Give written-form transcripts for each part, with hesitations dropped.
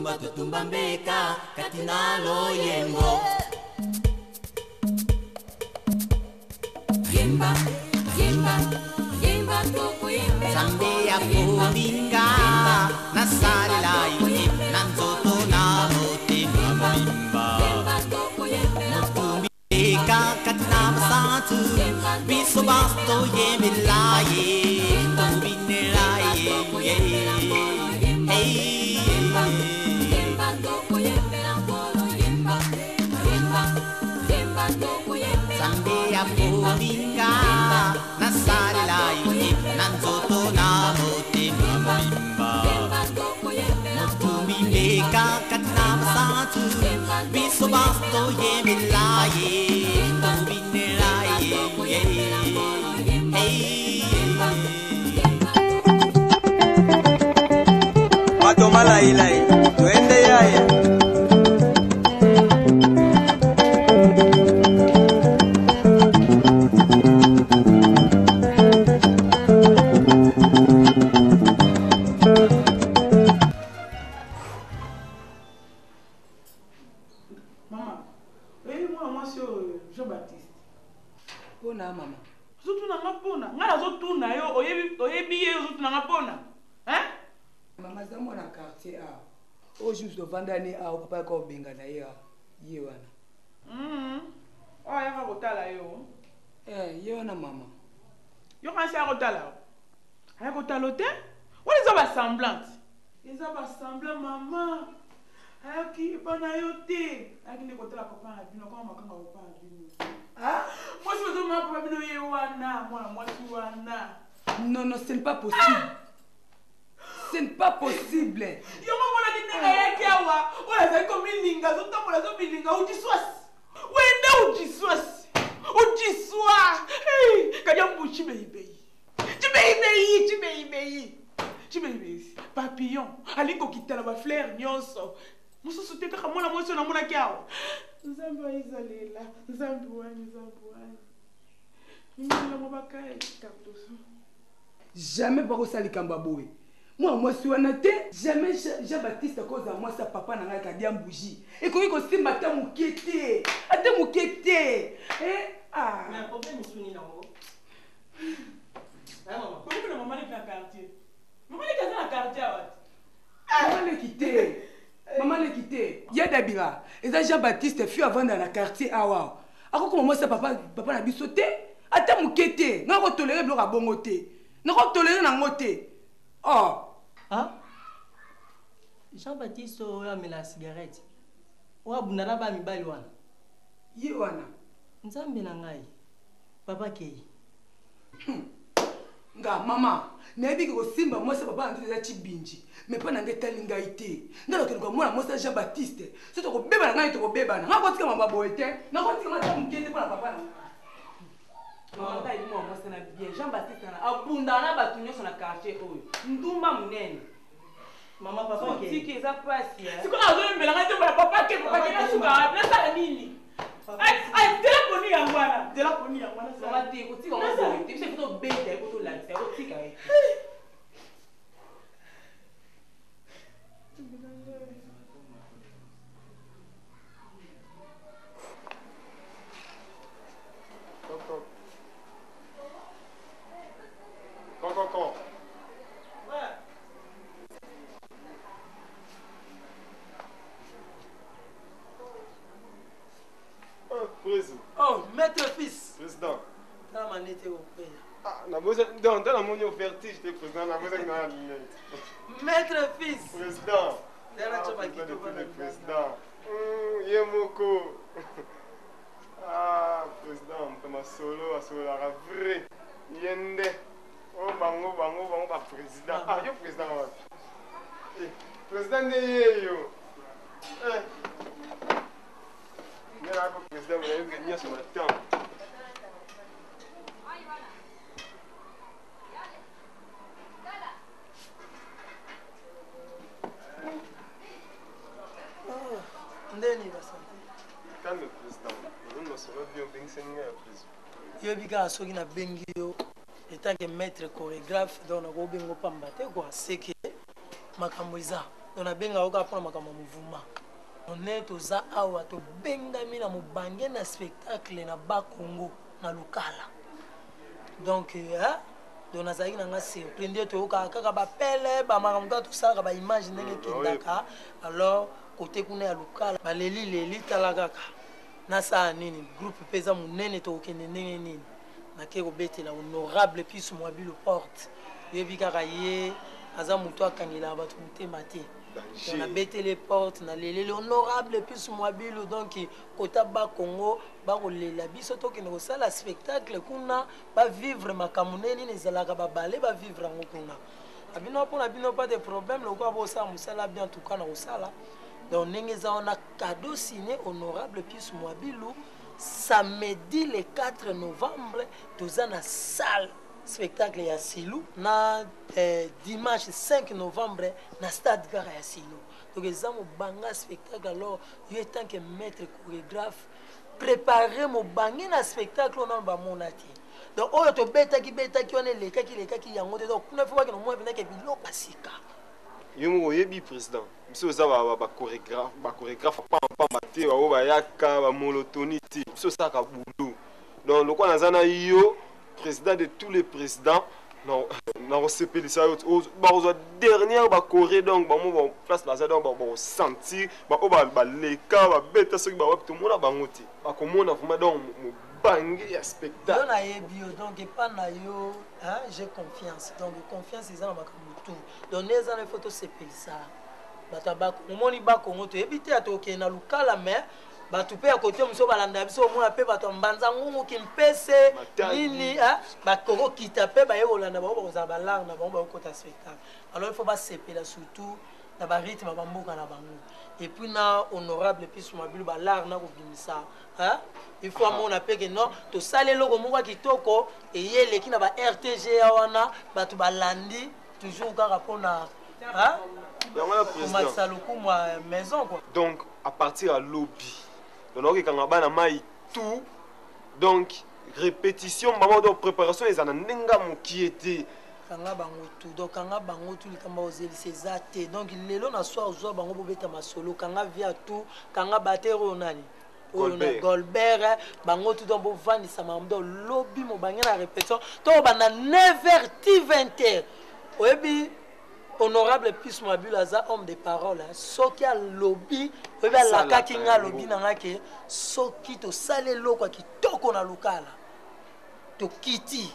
tutumba mbeka katina loyengo yemba yemba yemba toko yemba sambe ya pominga nasare lai nanzoto na mote mimba mbeka katina masatu biso basto yemilaye tobinelaye hey Sambia pominga nasare lai nanzoto na mote mimba mutumi mbeka katina masatu biso basto yemilaye tobinelaye hey Mato malai lai tuende yaya Jean-Baptiste. Pona mama. Zotuna ngapona. Ngala zotuna yo oyebi ye zotuna ngapona. Hein? Mama za mwana quartier a. O juste vanda ni a o papa ko benga na ye wana. Oh ya ka kotala yo. Ye wana mama. Yo kansi ya kotala. Aya kotala te? Wala za ba semblante. Eza ba semblant mama. Ayaki bana yo te. Ayaki ne kotala papa na bino kama makanga papa na bino. Ah? Moi je veux papa bino ye wana, moi tu wana. Non non, ce n'est pas possible. Ce n'est pas possible. Yo mona kinenga yaki awa. Ola za ko milinga zo tambola zo milinga udiswasi. Wenda udiswasi. Udiswa. Hey, kanya mbuchi beibe. Chibei. Papillon. Alingo kitala ba fleur nyonso. Mususu te kaka mwana mwese na mwana kyao. Nzambe izalela. Nzambe wani. Nimela mobaka kartoso. Jamais pas ça likamba boy. Moi suis wana te. Jamais Jean-Baptiste cause à moi sa papa na ngaka dia mbouji. Et ko ko simba ta mukete. Ate mukete. Ah. Mais problème suni na ngo. Maman, pourquoi la maman est dans le quartier? Maman est dans le quartier Maman l'a quitté. Maman l'a quitté. Il y a Dabira. Et ça Jean-Baptiste fut avant dans le quartier awa. Ako comment moi ça papa na bisoté? Ata mukete. Na ko tolérer bloc à bongoté. Na ko tolérer na ngoté. Oh. Ah? Jean-Baptiste a mis la cigarette. Wa bunala ba mibali wana. Ye wana. Nzambe na ngai. Papa kei. Nga mama, nayebi ko simba moi sa papa ndio chibinji. Mais pas nanga talinga ite. Ngalo ke ko mwana moi sa Jean-Baptiste. C'est to ko beba na ngai to ko beba na. Ngako tika mama boete. Ngako tika mata mukende pa na papa na. Mama ta imu moi sa na bien. Jean-Baptiste na abunda na batu nyoso na quartier oyo. Ndumba munene. Mama papa ke. Tiki za pasi. Siko na zo mbela ngai te papa ke na suka. Na sala nini? Ai, de la poni yangwana. Mama te ko tika mo boete. Bise ko to bete ko to lanse ko tika e. Quand. Président. Oh, maître fils. Président. Dans ma nette au père. Ah, na bosa dans la monnaie vertige te président na bosa na lunette. Maître fils. Président. Dara chapa ki to le président. Yemoko. Ah, président, tama solo la vrai. Yende. Oh bango ba président. Ah, yo président wapi? Président de yeyo. Nera ko président na yo gagner sur le temps. Ndeni basante. Calme président. Nous ne serons bien président. Yebika soki na bengi yo etant que maître chorégraphe donc na ko bengo pamba te ko seke makambo eza donc nabenga oka mpona makambo ya mouvement on est toza awa tobengami na mobange na spectacle na bakongo na lokala donc donc nazalaki nanga surpris nde toyokaka kaka bapele bamakambo kaka tosalaka baimage ndenge ekendaka alors kote kuna ya lokala baleli tala kaka nasala nini groupe mpe eza monene tokokende ndenge nini nake kobetela honorable Pius Mwabilo porte yebi kaka ye aza moto akangelaka bato motema te nabetele porte naleleli honorable Pius Mwabilo donc kota bakongo bakolela biso tokende kosala spectacle kuna bavivre makambo nini ezalaka babale bavivre yango kuna abino mpona bino pas de problème lokola bosala mosala bien tout cas na kosala donc ndenge eza wana cadeau signé honorable Pius Mwabilo samedi le 4 novembre toza na salle spectacle ya Silou na dimanche 5 novembre na stade Gare ya Silou donc eza mobanga spectacle alors yo tant que maître chorégraphe préparer mobanga na spectacle on ba monati donc oyo to betaki wana lekaki yango te donc kuna faut pas que no moi venake bilo pasika yo mo yebi président biso za ba chorégraphe pa mate ba bayaka ba molotoni ti biso ça ka boulot donc lokwa nazana yo président de tous les présidents non on se pèle ça aux dernière ba corée donc ba mo place là donc ba sentir ba les cas ba bête ce qui ba tout monde ba ngoti ba komona vraiment donc bangi ya spectacle yo na yebi donc pas na yo hein j'ai confiance donc confiance ils ont makambo tout donc les ans les photos se pèle ça batabako moni ba kongo to yebi te atoke na lukala mais bato pe ya kote moso balanda biso omona pe bato mbanza ngungu kimpese nini bakoko kita pe baye kolanda bango bakozala balangue na bango bakokota spectacle alors il faut basepela surtout na barythme ya bamboka na bango et puis na honorable Pius Mwabilo balangue na kobimisa il faut amona pe ke non tosala eloko moko ya kitoko eyeleki na ba RTG ya wana bato balandi toujours kaka mpona maison quoi. Donc à partir à lobby donc quand on a mai tout donc répétition maman donc préparation ils en nenga mokiete kanga bango tout donc kanga bango tout likamba ozeli sezate donc lelo na soir zo bango bobeta masolo kanga via tout kanga batero nani Goldberg bango tout donc bovandisa mamdo lobby mo bangi na répétition to bana 9h 20h oyebi honorable Pius Mwabilo aza homme de parole soki a lobby oyebi alakaki nga lobby nanga ke soki tosala eloko kitoko na lokala tokiti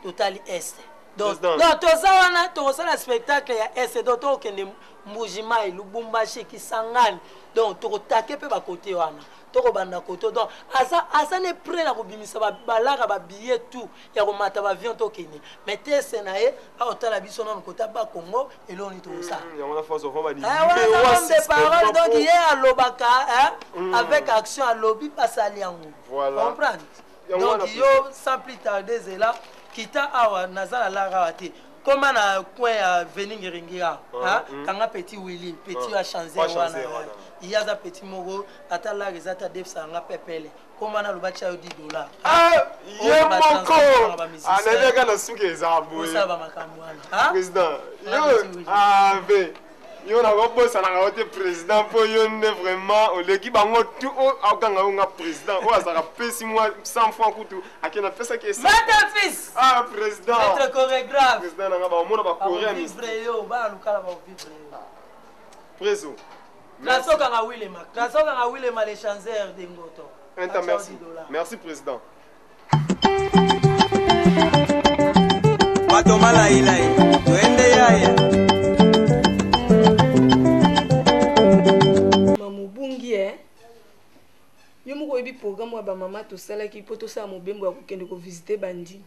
totali este donc toza wana tokosala spectacle ya este donc tokende Mbujimai Lubumbashi Kisangani donc tokotake mpe bakote wana tokobanda koto donc asa ne prêt na kobimisa balaka ba billet tout ya komata ba avion tokende mais tese na ye aotala biso na kota ba Congo eloni to ça ya wana force of ba di de parole donc il est à lobaka avec action à lobby pasali yango comprendre donc yo sans plus tarder là kita awa nazala la rawati comment na coin ya Veningiringia kanga petit Willy petit a changer wana il y a un petit moro ata la rezata def sanga pepele comment na lubacha yo $10 yo moko aneleka na suke ezabo ça va makambo wana président yo ave yo na kobosa na kaote président po yo ne vraiment oleki bango tout akanga nga président o azaka pesi moi 100 francs kutu akena pesa ke ça fils président être chorégraphe président na ba mona ba coréen vivre yo ba lukala ba vivre président Nasoka nga Willema les chanseurs de Ngoto. Merci. Merci président. Matomala ilai. Tuende yaya. Mamubungi yo moko yebi programme wa ba mama to sala ki poto sa mobembo ya kokende ko visiter bandi.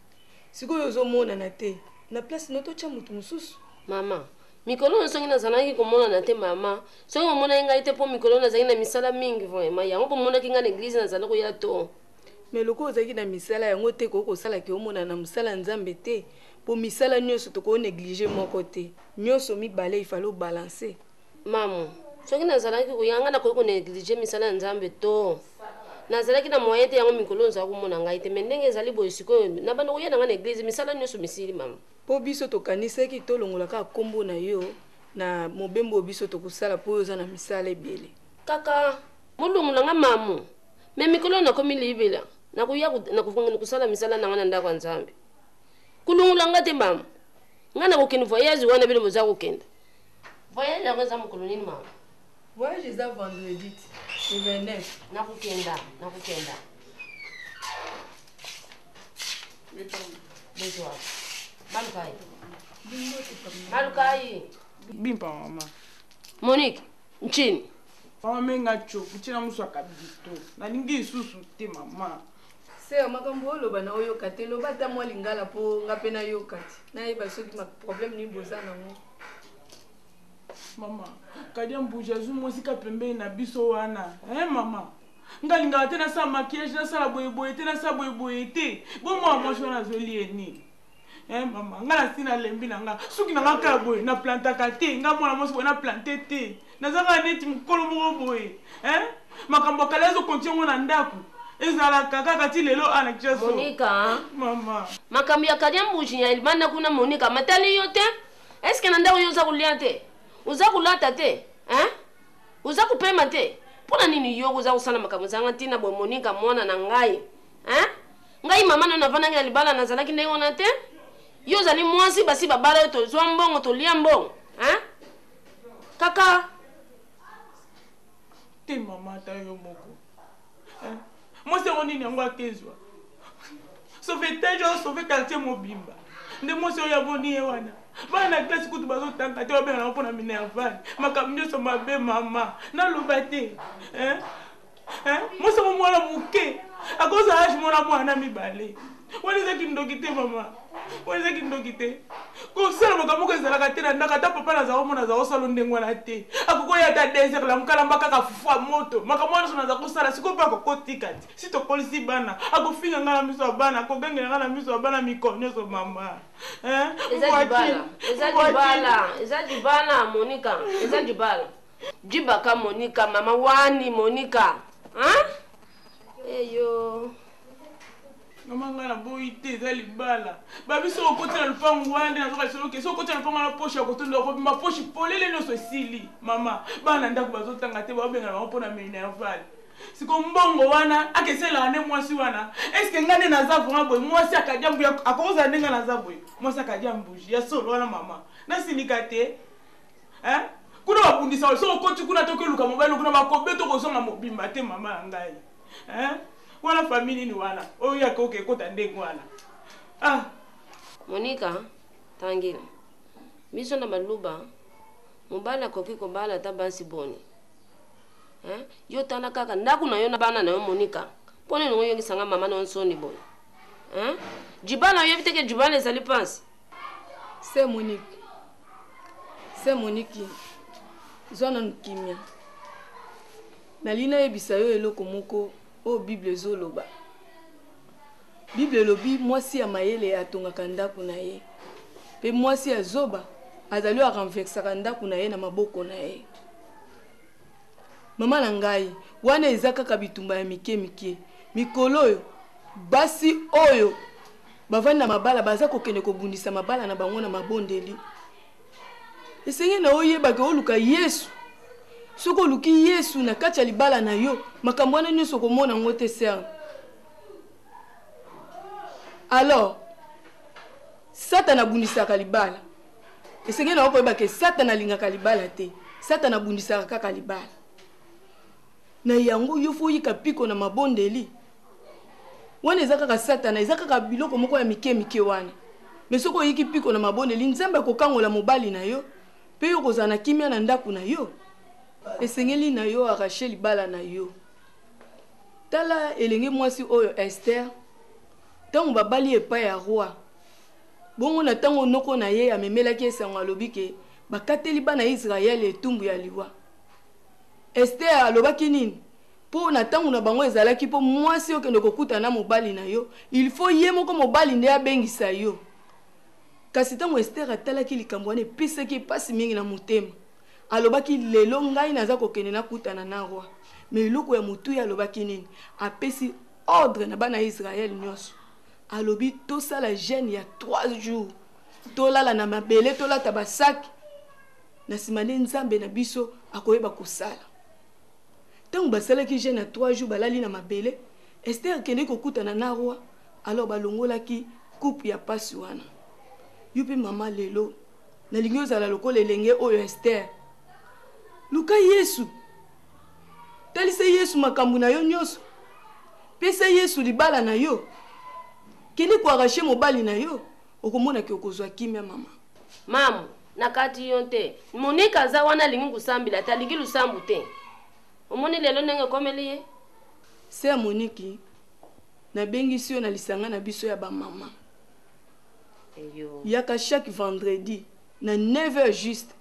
Siko yo zo mona na te. Na place noto cha mutu mususu. Mama mikolo nsongi na zanaki komona na te mama songi omona ngai te po mikolo na zangi na misala mingi vraiment yango pomona kinga na église na zalako ya to mais loko ozaki na misala yango te ko sala ke omona na musala nzambe te po misala nyonso to ko négliger moko te nyonso mibale il fallait balancer maman songi na zanaki ko yanga na ko négliger misala nzambe to nazalaki na moyen te yango mikolo nza komona ngai te mais ndenge ezali boye sikoyo na bana koya na église misala nyonso misili mama po biso to kanisaki to longolaka kombo na yo na mobembo biso tokusala po oza na misala ebele. Kaka mulungu nanga mamu me mikolo na komi libela na kuya na kusala misala nanga na ndako nzambe kulungula ngate mamu ngana kokeni voyage wana bile boza kokenda voyage ya kwanza mukolo nini mamu voyage za vendredi le 29 na kukenda besoin Malukai bimpa mama Monique nchini mama menga choku china muso akabito na ningi isusu te mama se makambo oloba na oyo kate loba ta mwa lingala po ngapena yo kati na yeba soki ma problème ni boza nango mama kadia mbuja zumo sika pembeni na biso wana mama ngalinga te na sa maquillage na sala boyeboye te na sa boyeboye te bo mwa mosho na zoli eni mama ngala sina lembi na nga suki na nga ka boye na plantaka te nga mwana mosi boye na plante te nazaka neti mokolo moko boye makambo kala ezo kontinue na ndako ezalaka kaka ti lelo ana kiaso Monica mama makambo ya kadia mbuji ya ilibanda kuna Monica matali yo te eske na ndako yo uza kulia te uza kulata te uza kupema te pona nini yo uza kusala makambo zanga tina boy Monica mwana na ngai ngai mama na navana ngai libala nazalaki ndenge ona te yo zali mwasi basi babala to zwa mbongo to lia mbongo kaka te mama ta yo moko mwasi yango nini yango akezwa sauvetage oyo sauve quartier mobimba nde mwasi oyo yaboni ye wana bana na klasi kutu bazotanga te babengana mpona minervane makambo nyonso mabe mama naloba te mwasi yango mwana moke akozala age mwana mwana mibale wana ezaki ndoki te mama wana ezaki ndoki te kosala makambo moko ezalaka te na ndako ata papa naza komona aza kosala ndenge wana te akokoya ata desert la mokalamba kaka fufu ya moto makambo wana so naza kosala sikoyo mpe akokotika te si tokolisi bana akofinga ngai na miso ya bana akogengela ngai na miso ya bana mikolo nyonso mama eza dibala Monica eza dibala jibaka Monica mama wani Monica eyo mama nga na boyi te eza libala babiso okoti na lupango wana nazoka lisoloke so okoti na lupango na poshe ya kotonda okobima poshe polele nyonso esili mama bana ndako bazotanga te babengana bango mpona minervale siko mbongo wana akeselaka nde mwasi wana eske nga nde naza vraimen boye mwasi akadia mbuji akozala ndenge naza boye mwasi akadia mbuji ya solo wana mama nasinika te kuna babundisa so okoti kuna tokeluka mobali kuna bakobe tokozonga mobimba te mama na ngai wana famille ni wana oyo yake oke kota ndenge wana Monica tangila biso na maluba mobala koki kobala ta bansi boni yo tala kaka ndaku na yo na bana na yo Monica pone ngo yo ngisanga mama na nsoni boy jibana yo viteke jibana ezali pansi c'est Monique zona nkimia nalina yebisa yo eloko moko o Bible ezoloba Bible elobi mwasi ya mayele atongaka ndako na ye pe mwasi ya zoba azali arenversaka ndako na ye na maboko na ye mama na ngai wana eza kaka bitumba ya mike mikolo oyo basi oyo bavandi na mabala baza kokende kobundisa mabala na bango na mabondeli esenge na oyebaka oluka Yesu soko oluki Yesu na kati ya libala na yo makambo wana nyonso komona ngo te ser alors Satan abundisaka libala esenge na okoyebaka Satan alingaka libala te Satan abundisaka kaka libala na yango yo fo yika piko na mabondeli wana eza kaka Satan eza kaka biloko moko ya mike wana mais soko yiki piko na mabondeli nzambe kokangola mobali na yo pe yo kozala na kimia na ndako na yo esengeli na yo arracher libala na yo tala elenge mwasi oyo Esther tango babali epai ya roi bongo na tango noko na ye amemelaki esango alobi ke bakateli bana Israel etumbu ya liwa Esther alobaki nini po na tango na bango ezalaki po mwasi okende kokuta na mobali na yo il faut ye moko mobali nde abengisa yo kasi tango Esther atalaki likambo wana epesaki pasi mingi na motema alobaki lelo ngai naza kokende nakutana na roi mais eloko ya motu alobaki nini apesi ordre na bana Israel nyonso alobi tosala jeûne ya 3 jours tolala na mabele tolata basaki na nsima nde nzambe na biso akoyeba kosala. Ntango basalaki jeune na 3 jours balali na mabele, Esther akende kokutana na roi, alors balongolaki coupe ya pasi wana. Yupi mama lelo nalingi ozala lokola elenge oyo Esther. Luka Yesu talisa Yesu makambo na yo nyonso, pesa Yesu libala na yo, kende kuarrache mobali na yo, okomona ke okozwa kimia mama. Mamu nakati yonte Monika za wana lingi kusambila talingi lusambu te. Omoni lelo nenge komeli ye? Sœur Monique na bengi sio na lisanga na biso ya ba mama. Eyo. Yaka chaque vendredi na 9h juste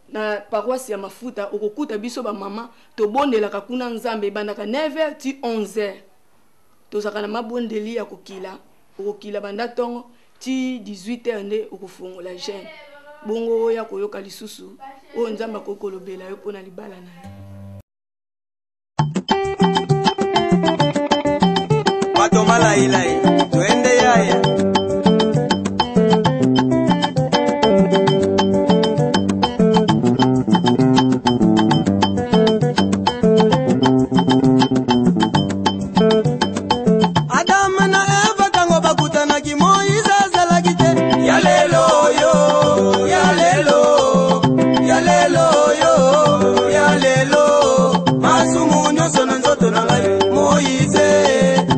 na paroisse ya mafuta okokuta biso ba mama to bondelaka kuna nzambe bandaka 9h ti 11h. Tozaka na mabondeli ya kokila okokila banda tongo ti 18h nde okofungola jeune. Bongo ya koyoka lisusu o nzambe akokolobela yo pona libala na yo. Pato malai tuende yaya. Adam na Eva tango bakutana ki Moize azalaki te. Yalelo yo, yalelo, yalelo yo, yalelo. Masumu nyonso na nzoto na ngai Moize,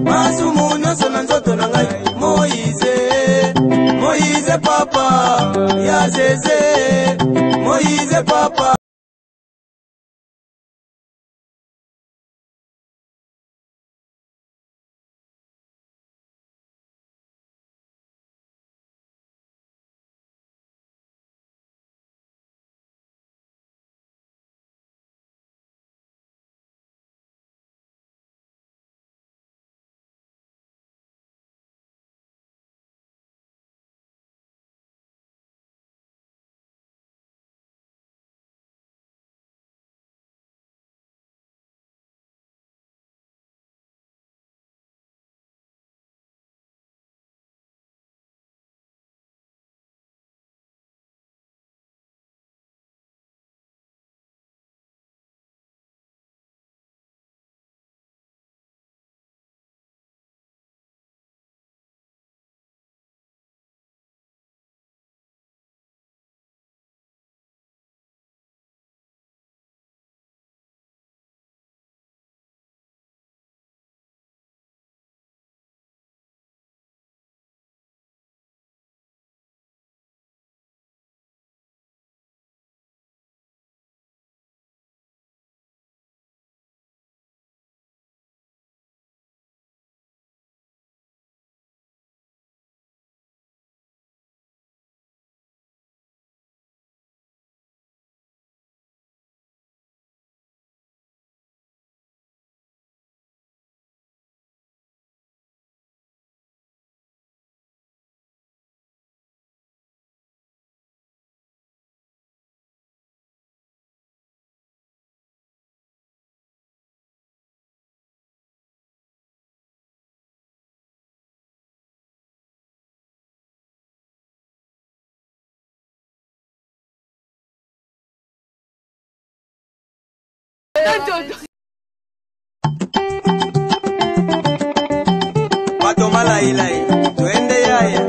masumu nyonso na nzoto na ngai Moize, Moize papa ya zeze, Moize papa. Pato malai tuende yaya.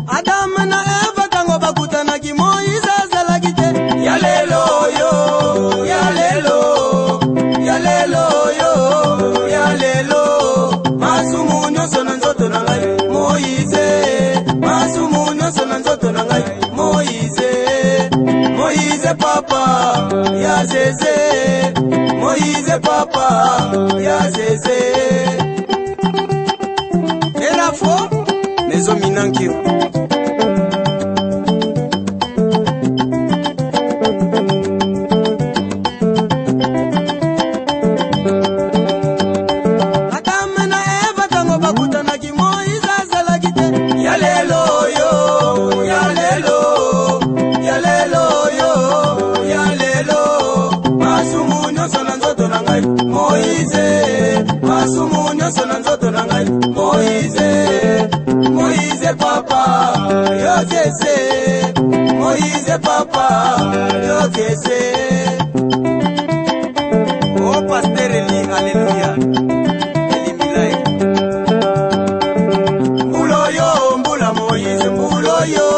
Adam na Eva tango bakutana ki Moize azalaki te. Yalelo yo, yalelo, yalelo yo, yalelo. Masumu nyonso na nzoto na ngai Moize, masumu nyonso na nzoto na ngai Moize, Moize papa ya zeze, Moize papa ya zeze. Era fo mezo minankiro. Moïse, masumu nyonso na nzoto na ngai. Moïse papa, yo kese. Moïse papa, yo kese. Oh pasteur Eli, alléluia. Eli Milai. Mbulo yo, mbula Moïse, mbulo yo.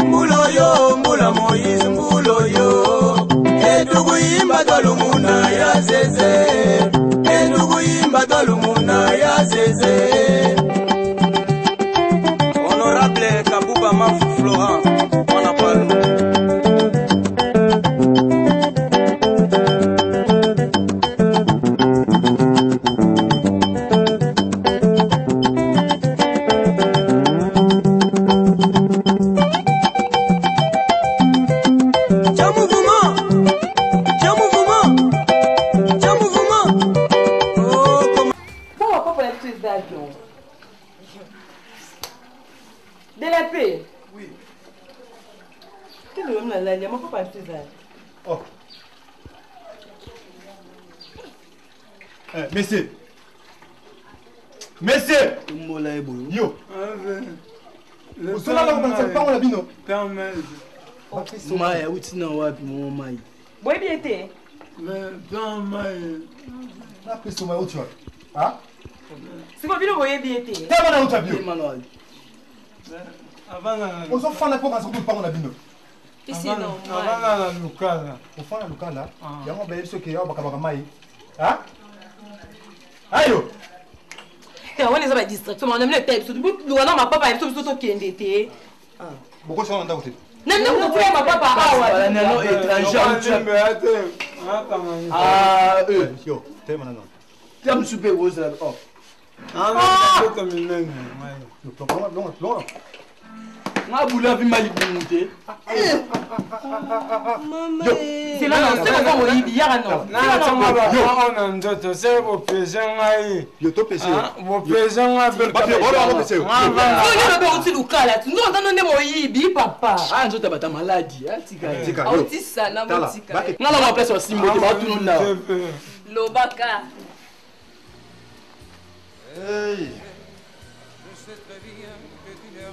Mbulo yo, mbula Moïse, mbulo yo. Edugu imba dolumuna ya zeze. Edugu imba dolumuna ya zeze. Honorable Kabuba Mafu Florent, on a parlé. Oh. Messieurs. Messieurs. Yo. Vous êtes là dans le pas on a bino. Maya utina wapi mo mai. Boy bien été. Na pesa mai uti wapi? Ah? C'est quoi bino boy bien été. Tellement na uti wapi? Manuel. Avant on s'en fana pour qu'on pas on a bino. Ici non. Avant la lukala. Au fond la lukala. Yango ba yeso ke ya bakabaka mai. Ah? Ayo. On est à distraction, on aime le texte. Nous on ma papa il tout qui était. Ah. Beaucoup ça on a côté. Non non, vous pouvez ma papa ah ouais. Non étranger. Ah yo, t'es maintenant. Tu me super gros là. Oh. Ah, c'est comme une langue. Non. Ma boula vi mali bunte. Maman. C'est là non, c'est pas moi il y a non. Non, on ndoto c'est au pezanga yi. Yo to pese. Au pezanga be. Papi, on va pese. Non, il va aussi lukala. Nous on donne mo yibi papa. Ah nzoto bata maladie. Ah tika. Ah tika na mo tika. Ngala ma place aussi mo te ba tunu na. Lobaka. Hey.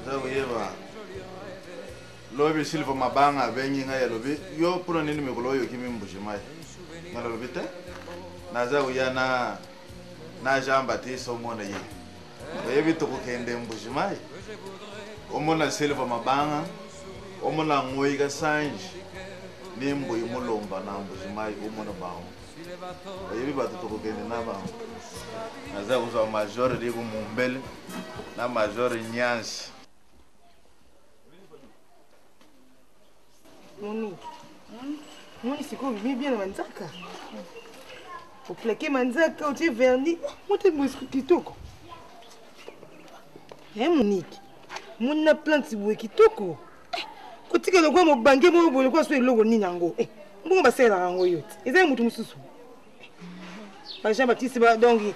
Zawuyeba. Lobi silvo mabanga benyi ngaya lobi yo puno nini mekulo yo kimi mbushimai. Ngala lobi te. Na zawuya na jamba ti somona yi. Yebi to kende mbushimai. Omona silvo mabanga. Omona ngoyi ga sanji. Nimbo imulomba na mbushimai omona bawo. Yebi batu to kende na bawo. Naza uza major ligo mumbele na major nyansi. Moni c'est quoi bien na manzaka. Au plaquer manzaka au tir vernis, monte muscle kitoko. Monique. Mon na plante boué kitoko. Kotika lokwa mo bange mo bolo kwa so elogo ni nyango. Mbongo basela rango yote. Eza mutu mususu. Ba Jean Baptiste ba dongi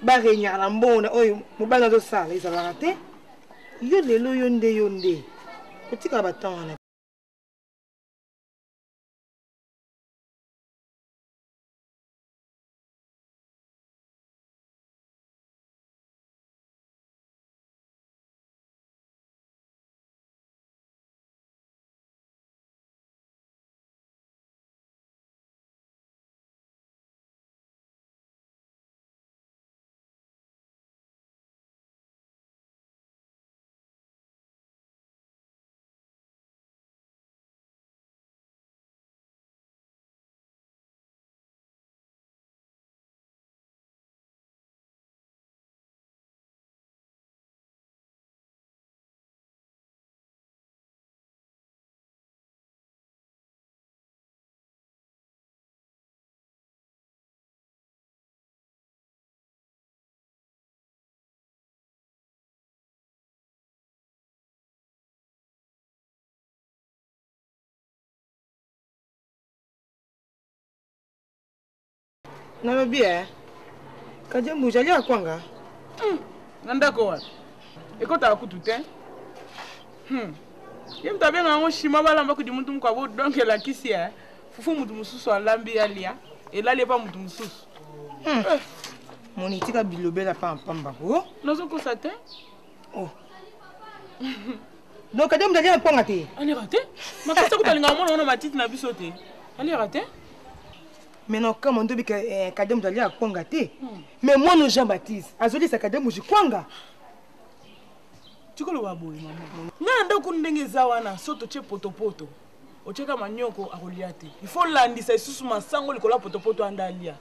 ba renyala mbona oyo mobanga zo sala ezala te. Yo lelo yonde. Kotika batanga. Nalo bien. Kajambu jali akwanga. Nanda ko wapi? Ekota akutute. Yem tabenga ngo shima balamba ku dimuntu kwa bo donc la kisia. Fufu mutu mususu alambi alia. Elali pa mutu mususu. Moni tika bilobe la pamba. Oh. Nazo constaté. Oh. Donc kadam d'aller pas raté. Allez raté. Ma kasa ko talinga mona na matiti na bisote. Allez raté. Mais non comme on doit que kadam d'aller pas raté. Mais moi no Jean-Baptiste, azoli sa kadam je kwanga. Tu ko lo waboy maman. Na ndo kundenge zawana soto che potopoto. Ocheka manyoko akoliate. Il faut landisa isusu masango likola potopoto andalia.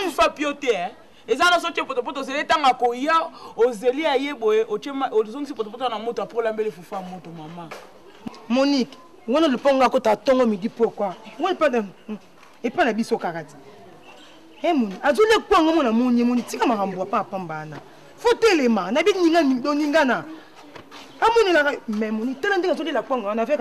Il faut pioter hein. Ezana soche potopoto c'est tanga ko ya ozeli ayeboye ochema ozongisi potopoto na moto pour lambele fufa moto maman. Monique, on le ponga ko ta tongo midi pourquoi? On pas de et pas la biso karate. Eh mon, azule kwanga mona moni tika marambo pa pambana. Faut téléma, na bi ninga na. Amoni la mais moni tellement ndinga zoli la kwanga on avait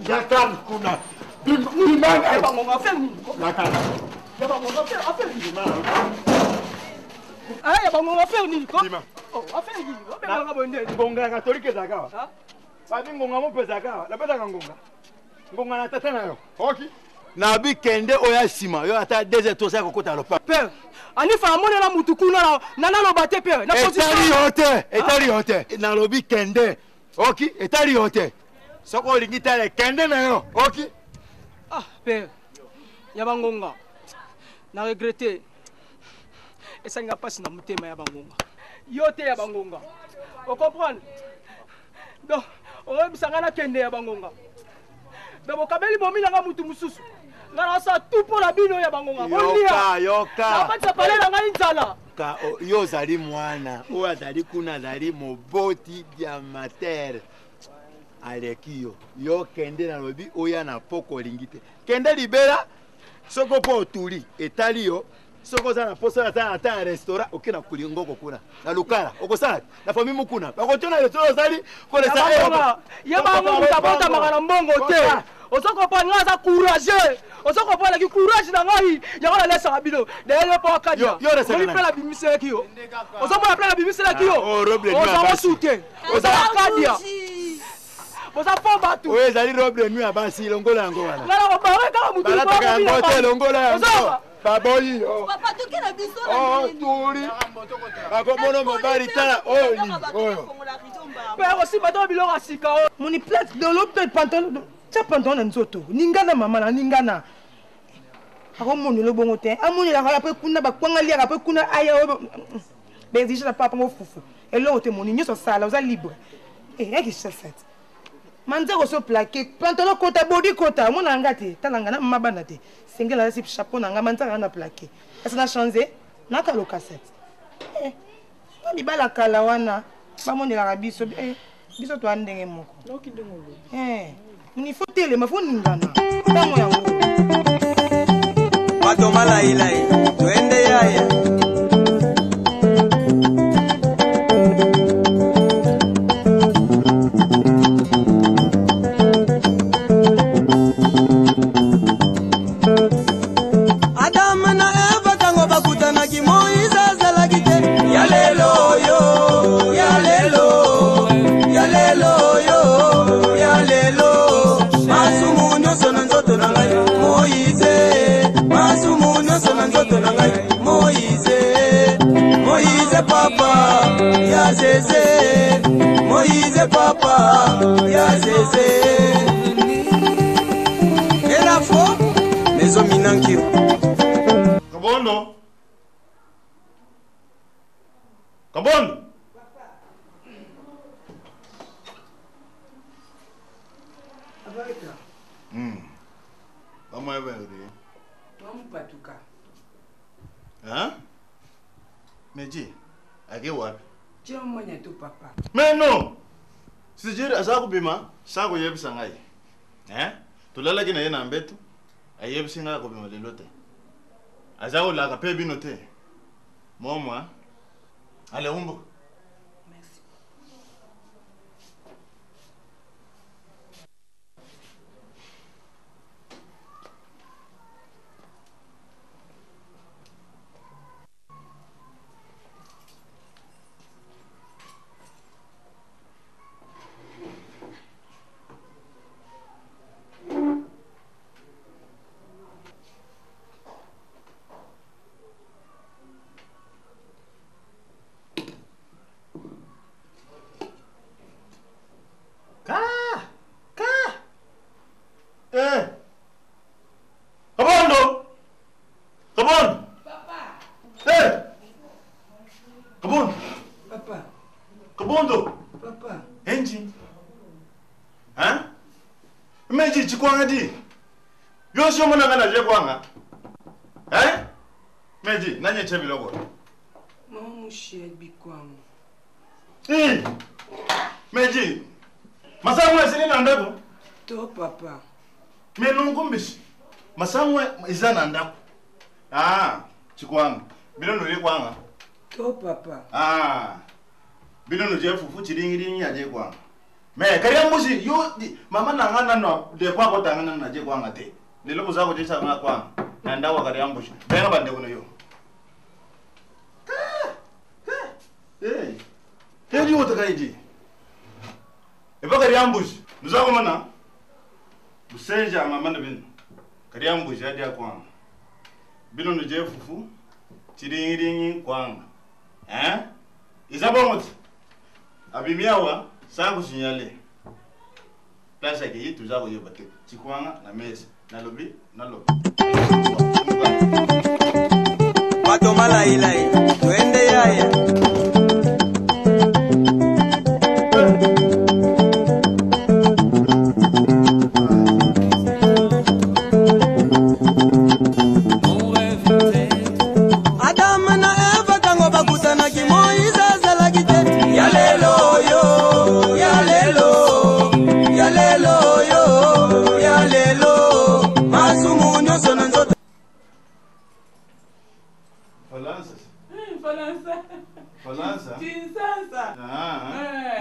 Yakar kuna. Bimanga. Eba monga femi. Yakar. Eba monga femi. Bimanga. Ah, eba monga femi ko. Oh, afemi. Obe monga bonde. Ngonga katolike zakawa. Ha? Babi ngonga mo pesa kawa. La pesa ngonga. Ngonga na tata nayo. Okay. Na bi kende oya sima yo ata deux to ça kokota lopa. Père, ani fa amone na mutukuna na na lobate père. Na position. Etali hote. Na lobi kende. Okay, etali hote. Soko lingita le kende na yo. Okay. Ah, père. Yabangonga. Na regretter. Esa nga passe na mutema yabangonga. Yote yabangonga. O comprendre? Donc, on bisanga na kende yabangonga. Donc kabeli bomi nga mutu mususu. Nga sa tout pour la bino yabangonga. Yoka. Na patsa pale na ngai nzala. Ka yo zali mwana. O azali kuna zali moboti diamater. Alekio yo kende na lobi oya na poko lingite kende libera soko po tuli etali yo soko za na posa ta ta restaurant okina kulingo kokuna na lukala okosala na famille mukuna bakotona le tolo zali ko le sa ya ba ngo mutabota makana mbongo te osoko pa nga za courage osoko pa la ki courage na ngai ya ko la lesa kabilo de yo pa kadia yo ni pela bimisela kiyo osoko la pela bimisela kiyo osoko soute osoko kadia Oza pomba tu. Oye zali robe de nuit abasi longola yango wana. Ngala ko bare kala mutu ko. Bala ka ngote longola yango. Baboyi. Papa toke na biso na. Oh turi. Ako mono mobali tala oyo. Père aussi bato biloko asika. Moni plate dans l'autre pantalon. Tia pantalon na nzoto. Ningana mama na ningana. Ako moni lo bongo te. Amoni la kala pe kuna ba kwanga lia pe kuna aya. Bezije la papa mo fufu. Et l'autre moni nyoso sala oza libre. Eh qui se fait. Manza ko so plaqué pantalon kota body kota mona ngate talanga na mabana te singela si chapeau na ngama nzanga na plaqué est-ce na changer na ka lo cassette ni bala kala wana ba moni la biso biso to andenge moko noki ndengolo ni faut tele ma faut ningana tango yango bato malailai twende yaya Papa, ya zeze, Moïse papa, ya zeze. Et la fois, mes hommes inankiro. Kabono. Kabondo. Abarika. Vamos a ver. Vamos patuka. Hein? Meji, ake wapi? Tia mwanya tu papa. Mais non. Sijiri azaku bima, sako yebisa ngai. Tulala kina yena mbetu. Ayebisa ngai ko bima lelote. Azako la ka pe binote. Momwa. Allez umbo. Merci. Chikwangadi. Yo sio mwana ngana je kwanga. Meji, nanye chebi logo. Mama mushie bikwangu. Meji. Masamwe sini na ndako. To papa. Menungumbishi. Masamwe izana ndako. Chikwanga. Binono le kwanga. To papa. Binono je fufu chiringiringi aje kwanga. Me kariya musi yo mama nangana no de kwa ko tangana na je kwanga te lelo muzako je sanga kwanga na ndawa kariya musi benga bande kuno yo Hedi wota kaiji eba kariya musi muzako mana busenja mama na bin kariya musi adi kwanga bino no je fufu chiringiringi kwanga izabo moti abimiawa Sangu sinyale. Plasa ke yitu zako yobate. Chikwanga na mesa. Na lobi. Pato malai, twende yaya. Adam na Eva tango bakutana kimoiza zalagite. Yalelo yo. Falansa. Tinsansa.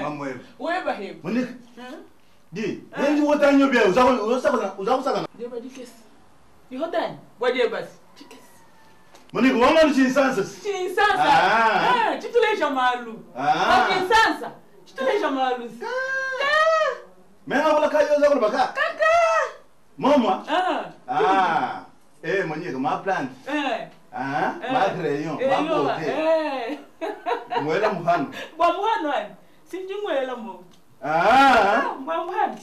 Mamwe. Weba him. Monik. Di, wengi wota nyobe uzako. Deba dikes. Di hotan. Wade bas. Dikes. Monik, wanga ni tinsansa. Tinsansa. Chitule jamalu. Tinsansa. Chitule jamalu. Menga wala kayo zako baka. Kaka. Mama. Monik, ma plant. Ma crayon, ma bote. Mwela muhano. Bwa muhano ani. Sinji mwela mo. Bwa muhano.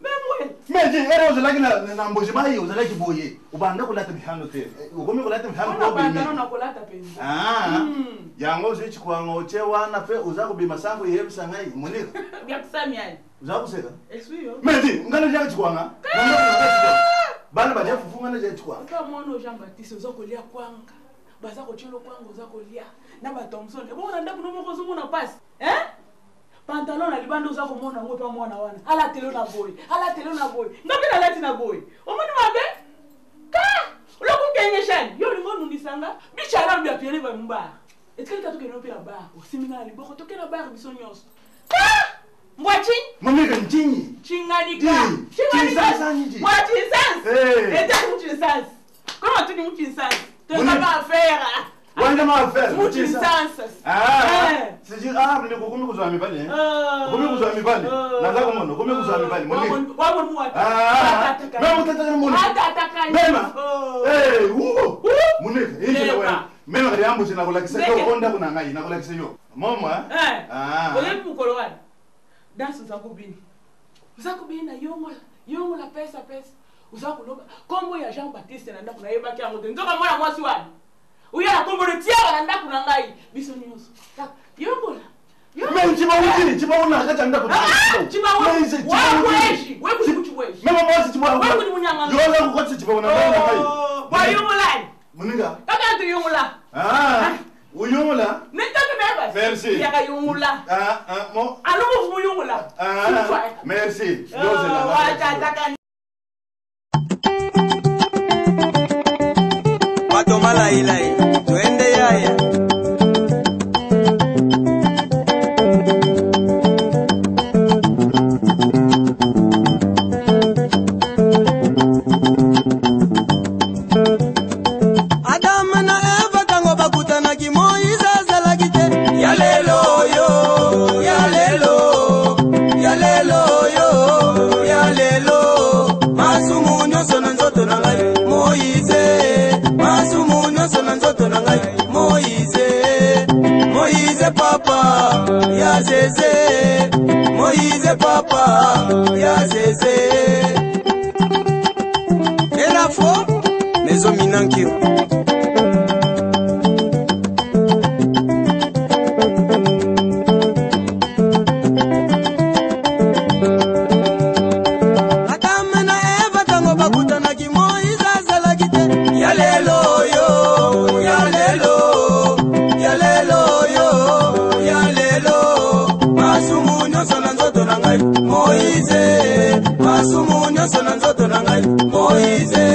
Memwe. Meji, era uzalaki na mboji mai, uzalaki boye. Ubanda kulata bihano te. Ugomi kulata bihano kwa bimi. Ubanda kulata penzi. Yango zichi kwa ngoche wana pe uzako bimasango yebisa ngai. Monika. Bya kusami ani. Uzako seka? Eswiyo. Meji, ngana janga chikwanga. Bana baje fufunga na je chikwanga. Kwa mwana Jean Baptiste uzako lia kwanga. Baza ko chilo kwangu uzako lia. Na ba Thompson. Ebo na ndaku no moko zumu na pass. Pantalon na libando uzako mona ngwe pa mwana wana. Ala telo na boy. Ngapi na lati na boy. Omoni mabe? Ka! Uloko kenyeshani. Yo lingo nunisanga. Bicha rambi apiere ba mba. Etkali ka toke no pe na ba. Osimina liboko toke na ba biso nyos. Ka! Mwachi? Mamika nchinyi. Chinganika. Chinsansa nyiji. Mwachi sansa. Eta mchinsansa. Comment tu dis mchinsansa? Tu n'as pas à faire. Wanda ma faire. Mchinsansa. Siji mne kukumi kuzwa mibali. Kukumi kuzwa mibali. Nazako mono, kukumi kuzwa mibali. Monika. Wabon mwata. Mema utataka monika. Mema. Monika, inji na wewe. Mema kari ambu sina kulakisa yo onda kuna ngai, na kulakisa yo. Mama. Oye mukolo wani. Dansi uzakubini. Uzakubini na yongo la pesa. Uzakuloba. Kombo ya Jean Baptiste na ndaku na yeba kia ngote. Ndoka mwana mwasi wani. Uya na kombo de tiara na ndaku na ngai. Biso nyuso. Yongo Chibauni, Chibauna, Katanga. Chibauni, Mama was Chibauna. You all have got Chibauna. Why you like? Muninga. Come to Yumula. Ah, Uyumula. Merci. Yumula. Mo. Allons, Yumula. Merci. Matomala ilai, tuende yaya. Adam na Eva tango bakutana ki Moize zalagite. Yalelo yo, yalelo, yalelo yo, yalelo. Masumu nyoso na nzoto na ngai Moize. Masumu nyoso na nzoto na ngai Moize. Moize papa ya zeze. Moize papa ya zeze. Era fo Mezo Minankio. Adam na Eva tango bakutana ki Moize zalagite. Yalelo yo, yalelo, yalelo yo, yalelo. Masumu nyoso na nzoto na ngai Moize. Masumu nyoso na nzoto na ngai Moize.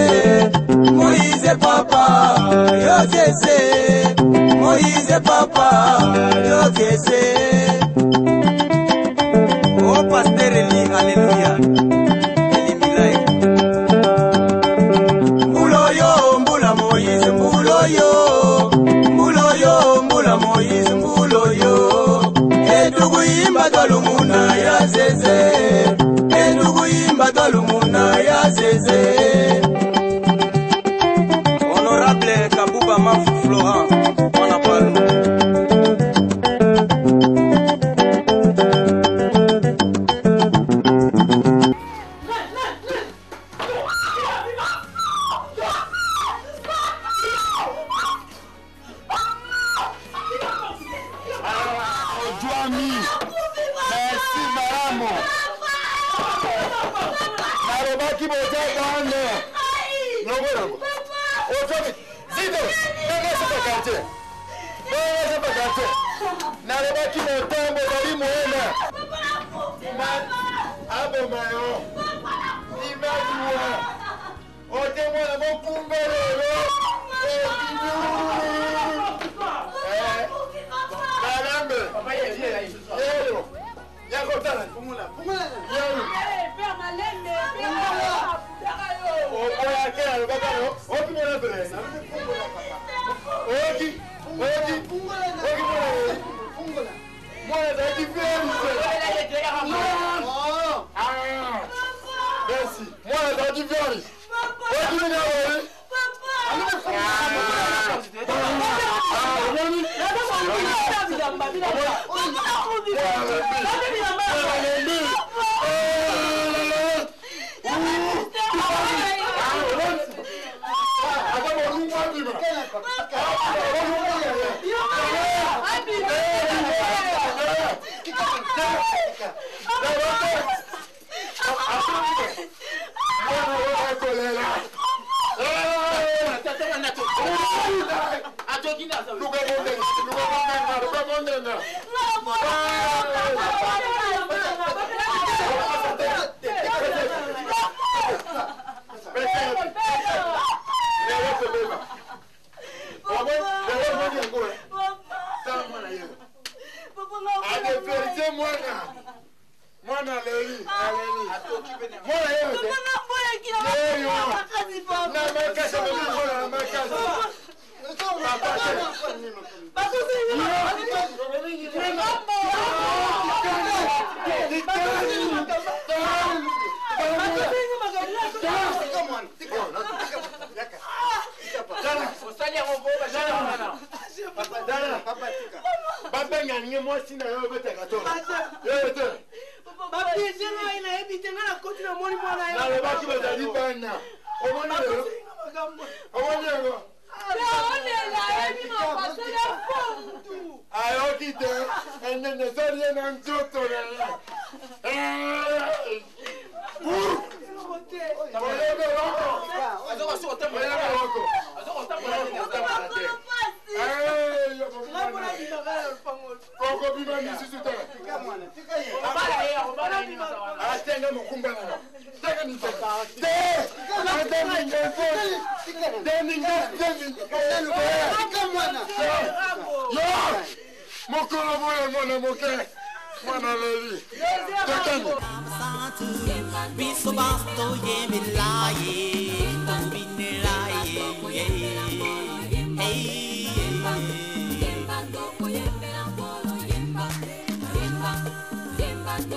Moize papa, yo kese. Moize papa, yo kese. Oh pasteur Eli, alléluia. Eli Milai. Mbulo yo, mbula Moize, mbulo yo. Mbulo yo, mbula Moize, mbulo yo. Edugu imba dolumuna ya zeze. Edugu imba dolumuna ya zeze. Honorable Kabouba Mafou Florent, on a parlé. Merci, madame. Narobaki Bozagane. Non, Zido, narobaki motambo bali muona. Abo mayo. Imagine. Ote mwana mokumba lelo. Madame. Papa yelo. Yako tana pumula. Yelo. Père Malende, Oya kera bakaro. Oki mwana bere. Oki. Mwana da diferença. Merci. Mwana da diferença. Oki mwana bere. te enene sari na nzoto na mokolo boye mwana moke mwana levi biso basto ye milaye, binelaye,